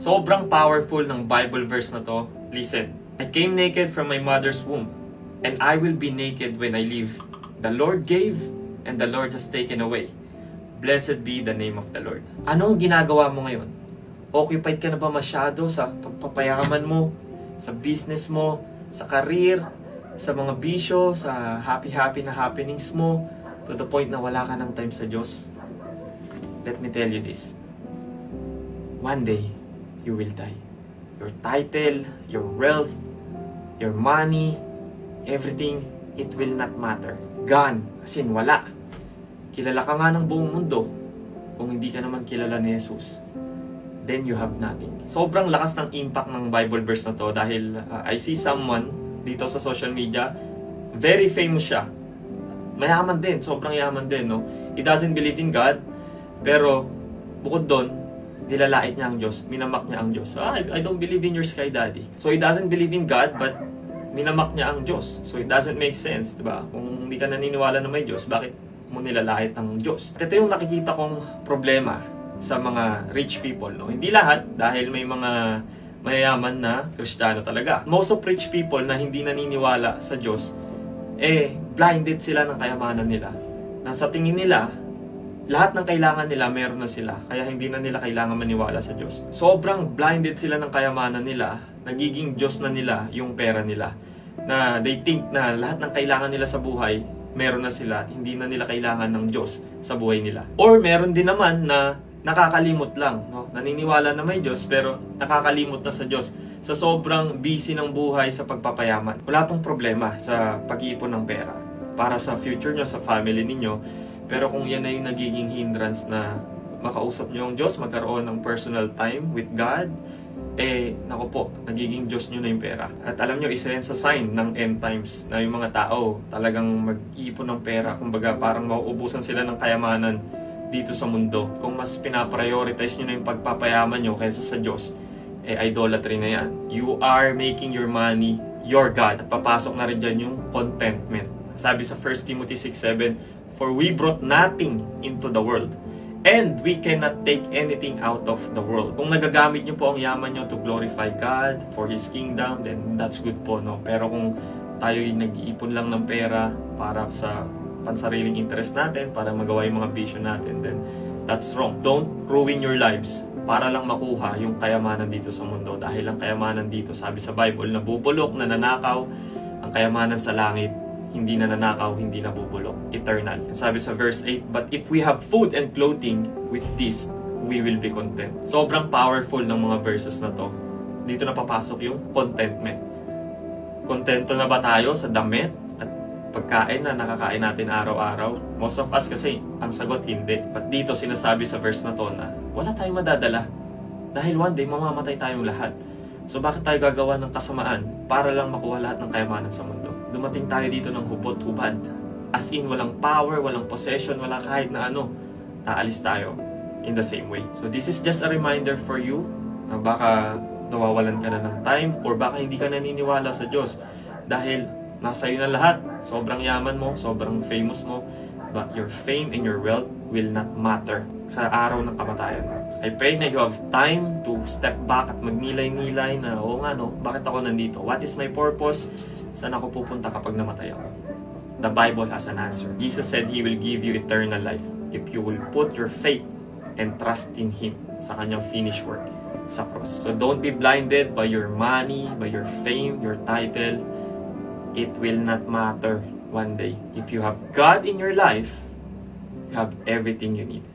Sobrang powerful ng Bible verse na to. Listen. I came naked from my mother's womb, and I will be naked when I leave. The Lord gave, and the Lord has taken away. Blessed be the name of the Lord. Anong ginagawa mo ngayon? Occupied ka na ba masyado sa pagpapayaman mo, sa business mo, sa career, sa mga bisyo, sa happy-happy na happenings mo, to the point na wala ka ng time sa Diyos? Let me tell you this. One day, you will die. Your title, your wealth, your money, everything, it will not matter. Gone. As in, wala. Kilala ka nga ng buong mundo. Kung hindi ka naman kilala ni Jesus, then you have nothing. Sobrang lakas ng impact ng Bible verse na to dahil I see someone dito sa social media, very famous siya. Mayaman din, sobrang yaman din, no? He doesn't believe in God, pero bukod doon, nilalait niya ang Diyos, minamak niya ang Diyos. I don't believe in your sky daddy. So he doesn't believe in God, but minamak niya ang Diyos. So it doesn't make sense, diba? Kung hindi ka naniniwala na may Diyos, bakit mo nilalait ang Diyos? At ito yung nakikita kong problema sa mga rich people, no? Hindi lahat, dahil may mga mayayaman na Kristiyano talaga. Most of rich people na hindi naniniwala sa Diyos, blinded sila ng kayamanan nila. Na sa tingin nila, lahat ng kailangan nila, meron na sila. Kaya hindi na nila kailangan maniwala sa Diyos. Sobrang blinded sila ng kayamanan nila. Nagiging Diyos na nila yung pera nila. Na they think na lahat ng kailangan nila sa buhay, meron na sila. At hindi na nila kailangan ng Diyos sa buhay nila. Or meron din naman na nakakalimot lang. No? Naniniwala na may Diyos, pero nakakalimot na sa Diyos. Sa sobrang busy ng buhay sa pagpapayaman. Wala pong problema sa pag-iipon ng pera. Para sa future nyo, sa family ninyo. Pero kung yan ay nagiging hindrance na makausap nyo ang Diyos, magkaroon ng personal time with God, naku po, nagiging Diyos nyo na yung pera. At alam nyo, isa yan sa sign ng end times na yung mga tao talagang mag-iipon ng pera. Kumbaga, parang mauubusan sila ng kayamanan dito sa mundo. Kung mas pinaprioritize nyo na yung pagpapayaman nyo kaysa sa Diyos, idolatry na yan. You are making your money your God. At papasok na rin dyan yung contentment. Sabi sa 1 Timothy 6:7, for we brought nothing into the world, and we cannot take anything out of the world. Kung nagagamit nyo po ang yaman nyo to glorify God for His kingdom, then that's good po, no? Pero kung tayo'y nag-iipon lang ng pera para sa pansariling interest natin, para magawa yung mga vision natin, then that's wrong. Don't ruin your lives para lang makuha yung kayamanan dito sa mundo. Dahil ang kayamanan dito, sabi sa Bible, nabubulok, nananakaw. Ang kayamanan sa langit, hindi nananakaw, hindi nabubulok, eternal. And sabi sa verse 8, but if we have food and clothing, with this, we will be content. Sobrang powerful ng mga verses na to. Dito na papasok yung contentment. Kontento na ba tayo sa damit at pagkain na nakakain natin araw-araw? Most of us kasi, ang sagot hindi. But dito sinasabi sa verse na to na, wala tayong madadala. Dahil one day, mamamatay tayong lahat. So bakit tayo gagawa ng kasamaan para lang makuha lahat ng kayamanan sa mundo? Dumating tayo dito ng hubot-hubad. As in, walang power, walang possession, wala kahit na ano. Taalis tayo in the same way. So this is just a reminder for you na baka nawawalan ka na ng time or baka hindi ka naniniwala sa Diyos. Dahil nasa iyo na lahat. Sobrang yaman mo, sobrang famous mo. But your fame and your wealth will not matter sa araw ng kamatayan mo. I pray na you have time to step back at magnilay-nilay na, oo nga no, bakit ako nandito? What is my purpose? Saan ako pupunta kapag namatay ako? The Bible has an answer. Jesus said He will give you eternal life if you will put your faith and trust in Him sa Kanyang finished work sa cross. So don't be blinded by your money, by your fame, your title. It will not matter one day. If you have God in your life, you have everything you need.